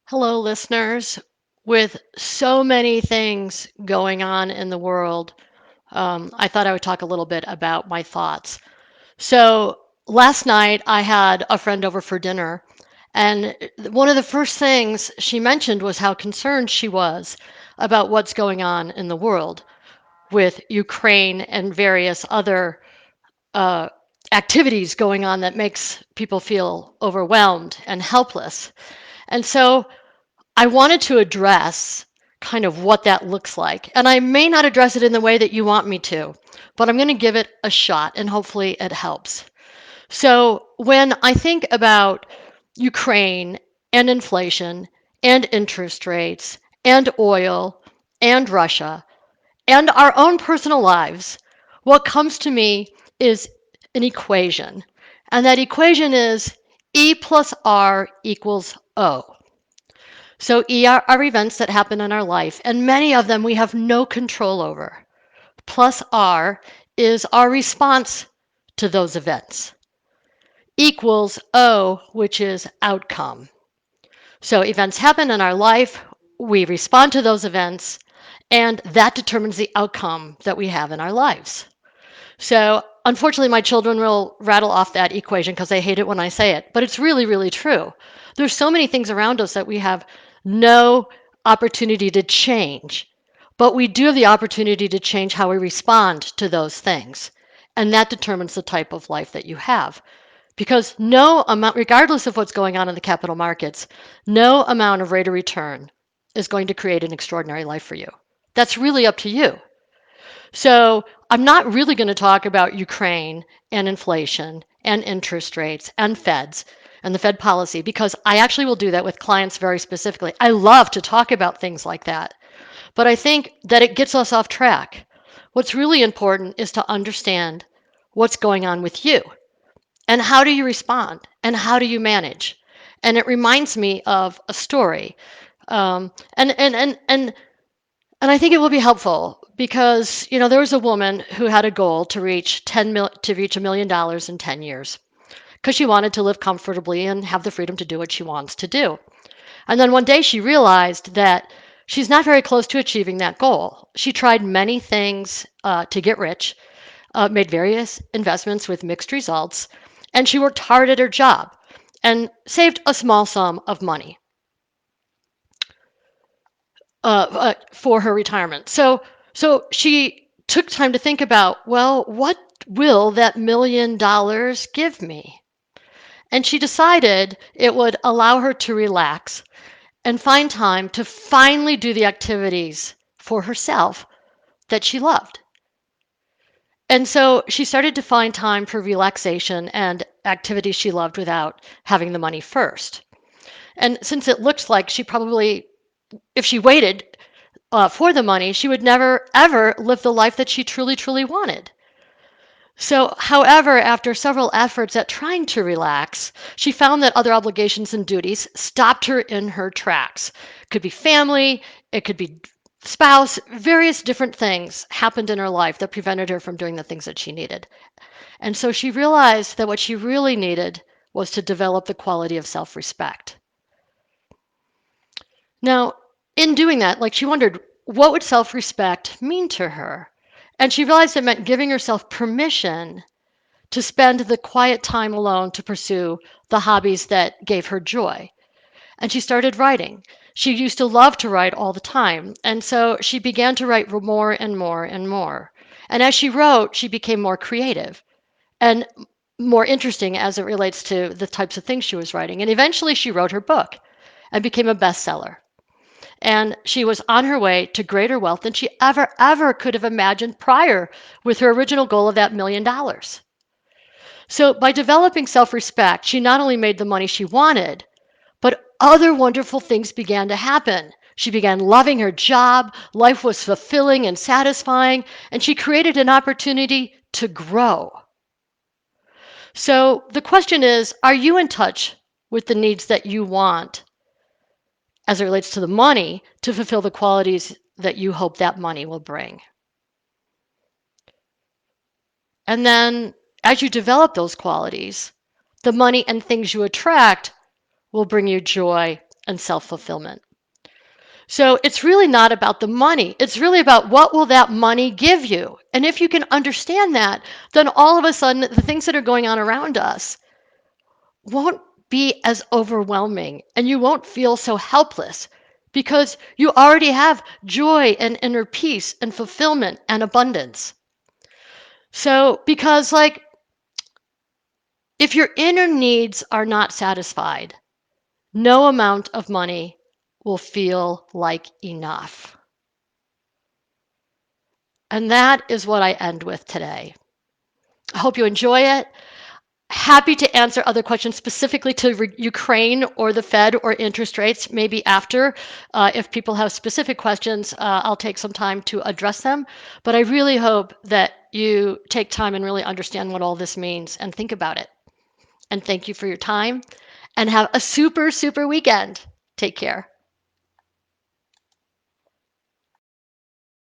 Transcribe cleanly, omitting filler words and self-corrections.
Hello, listeners. With so many things going on in the world, I thought I would talk a little bit about my thoughts. So, last night I had a friend over for dinner, and one of the first things she mentioned was how concerned she was about what's going on in the world with Ukraine and various other uh, activities going on that makes people feel overwhelmed and helpless. And so I wanted to address kind of what that looks like. And I may not address it in the way that you want me to, but I'm going to give it a shot and hopefully it helps. So, when I think about Ukraine and inflation and interest rates and oil and Russia and our own personal lives, what comes to me is an equation. And that equation is E plus R equals O. So E are events that happen in our life, and many of them we have no control over. Plus R is our response to those events. Equals O, which is outcome. So events happen in our life, we respond to those events, and that determines the outcome that we have in our lives. So unfortunately, my children will rattle off that equation because they hate it when I say it, but it's really, really true. There's so many things around us that we have no opportunity to change, but we do have the opportunity to change how we respond to those things. And that determines the type of life that you have. Because no amount, regardless of what's going on in the capital markets, no amount of rate of return is going to create an extraordinary life for you. That's really up to you. So I'm not really going to talk about Ukraine and inflation and interest rates and Feds and the Fed policy because I actually will do that with clients very specifically. I love to talk about things like that, but I think that it gets us off track. What's really important is to understand what's going on with you and how do you respond and how do you manage. And it reminds me of a story. Um, and I think it will be helpful because there was a woman who had a goal to reach $1 million in 10 years because she wanted to live comfortably and have the freedom to do what she wants to do. And then one day she realized that she's not very close to achieving that goal. She tried many things to get rich, made various investments with mixed results, and she worked hard at her job and saved a small sum of money for her retirement. So she took time to think about, well, what will that $1 million give me? And she decided it would allow her to relax and find time to finally do the activities for herself that she loved. And so she started to find time for relaxation and activities she loved without having the money first. And since it looks like she probably, if she waited for the money, she would never ever live the life that she truly, truly wanted. So, however, after several efforts at trying to relax, she found that other obligations and duties stopped her in her tracks. It could be family, it could be spouse, various different things happened in her life that prevented her from doing the things that she needed. And so she realized that what she really needed was to develop the quality of self respect. Now, in doing that, like she wondered, what would self respect mean to her? And she realized it meant giving herself permission to spend the quiet time alone to pursue the hobbies that gave her joy. And she started writing. She used to love to write all the time. And so she began to write more and more and more. And as she wrote, she became more creative and more interesting as it relates to the types of things she was writing. And eventually she wrote her book and became a bestseller. And she was on her way to greater wealth than she ever could have imagined prior with her original goal of that $1 million. So by developing self-respect, she not only made the money she wanted, but other wonderful things began to happen. She began loving her job, life was fulfilling and satisfying, and she created an opportunity to grow. So the question is, are you in touch with the needs that you want as it relates to the money to fulfill the qualities that you hope that money will bring? And then as you develop those qualities, the money and things you attract will bring you joy and self-fulfillment. So it's really not about the money. It's really about what will that money give you? And if you can understand that, then all of a sudden the things that are going on around us won't be as overwhelming and you won't feel so helpless because you already have joy and inner peace and fulfillment and abundance. So, because like if your inner needs are not satisfied, no amount of money will feel like enough. And that is what I end with today. I hope you enjoy it. Happy to answer other questions specifically to Ukraine or the Fed or interest rates, maybe after. If people have specific questions, I'll take some time to address them. But I really hope that you take time and really understand what all this means and think about it. And thank you for your time and have a super, super weekend. Take care.